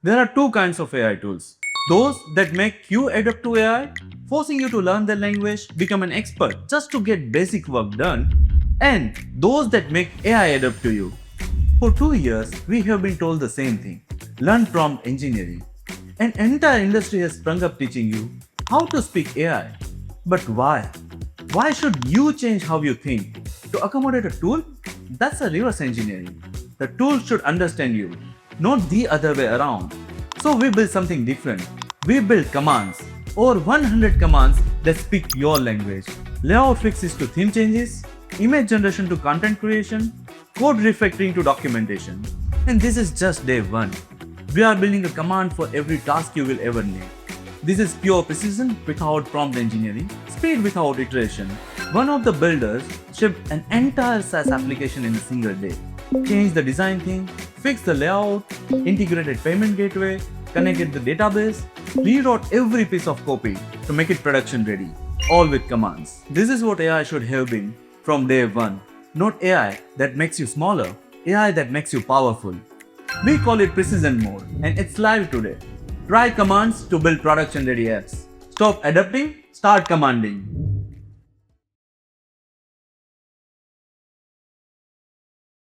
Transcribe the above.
There are two kinds of AI tools. Those that make you adapt to AI, forcing you to learn their language, become an expert just to get basic work done, and those that make AI adapt to you. For 2 years, we have been told the same thing: learn prompt engineering. An entire industry has sprung up teaching you how to speak AI. But why? Why should you change how you think? To accommodate a tool? That's a reverse engineering. The tool should understand you, not the other way around. So we build something different. We build commands, over 100 commands that speak your language. Layout fixes to theme changes, image generation to content creation, code refactoring to documentation. And this is just day one. We are building a command for every task you will ever need. This is pure precision without prompt engineering, speed without iteration. One of the builders shipped an entire SaaS application in a single day. Changed the design theme, fixed the layout, integrated payment gateway, connected the database, rewrote every piece of copy to make it production ready, all with commands. This is what AI should have been from day one. Not AI that makes you smaller, AI that makes you powerful. We call it precision mode, and it's live today. Try commands to build production ready apps. Stop adapting, start commanding.